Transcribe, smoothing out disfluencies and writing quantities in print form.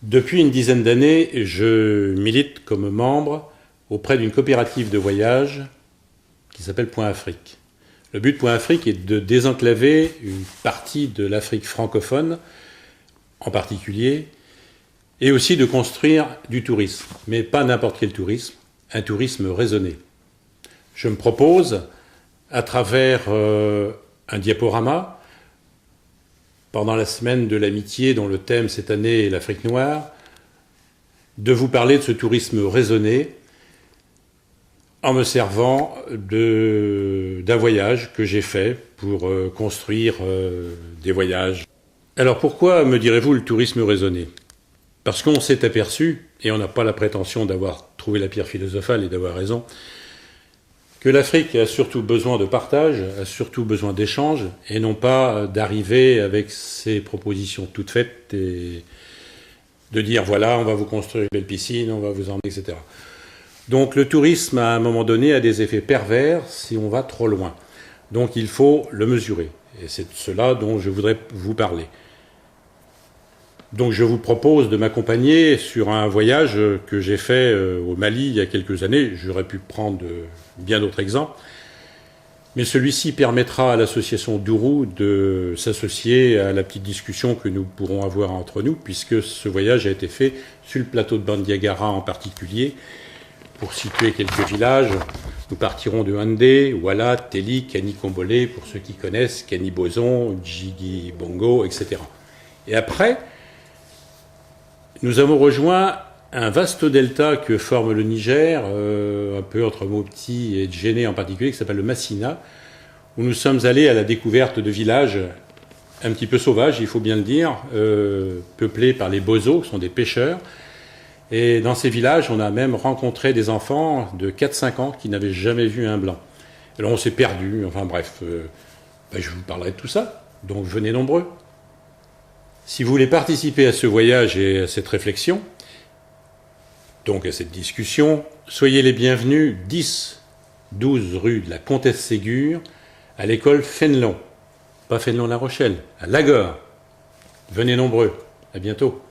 Depuis une dizaine d'années, je milite comme membre auprès d'une coopérative de voyage qui s'appelle Point Afrique. Le but de Point Afrique est de désenclaver une partie de l'Afrique francophone, en particulier, et aussi de construire du tourisme, mais pas n'importe quel tourisme, un tourisme raisonné. Je me propose, à travers un diaporama, pendant la semaine de l'amitié, dont le thème cette année est l'Afrique noire, de vous parler de ce tourisme raisonné en me servant d'un voyage que j'ai fait pour construire des voyages. Alors pourquoi, me direz-vous, le tourisme raisonné ? Parce qu'on s'est aperçu, et on n'a pas la prétention d'avoir trouvé la pierre philosophale et d'avoir raison, que l'Afrique a surtout besoin de partage, a surtout besoin d'échanges, et non pas d'arriver avec ses propositions toutes faites et de dire voilà, on va vous construire une belle piscine, on va vous emmener, etc. Donc le tourisme, à un moment donné, a des effets pervers si on va trop loin. Donc il faut le mesurer, et c'est de cela dont je voudrais vous parler. Donc je vous propose de m'accompagner sur un voyage que j'ai fait au Mali il y a quelques années. J'aurais pu prendre bien d'autres exemples. Mais celui-ci permettra à l'association Dourou de s'associer à la petite discussion que nous pourrons avoir entre nous, puisque ce voyage a été fait sur le plateau de Bandiagara en particulier. Pour situer quelques villages, nous partirons de Handé, Ouala, Téli, Kani-Kombolé, pour ceux qui connaissent, Kani-Bozon, Djigi-Bongo, etc. Et après, nous avons rejoint un vaste delta que forme le Niger, un peu entre Mopti et Djenné en particulier, qui s'appelle le Massina, où nous sommes allés à la découverte de villages un petit peu sauvages, il faut bien le dire, peuplés par les Bozos, qui sont des pêcheurs. Et dans ces villages, on a même rencontré des enfants de 4-5 ans qui n'avaient jamais vu un blanc. Alors on s'est perdus, enfin bref, je vous parlerai de tout ça, donc venez nombreux. Si vous voulez participer à ce voyage et à cette réflexion, donc à cette discussion, soyez les bienvenus 10-12 rue de la Comtesse Ségur, à l'école Fénelon. Pas Fénelon-La Rochelle, à Lagore. Venez nombreux. À bientôt.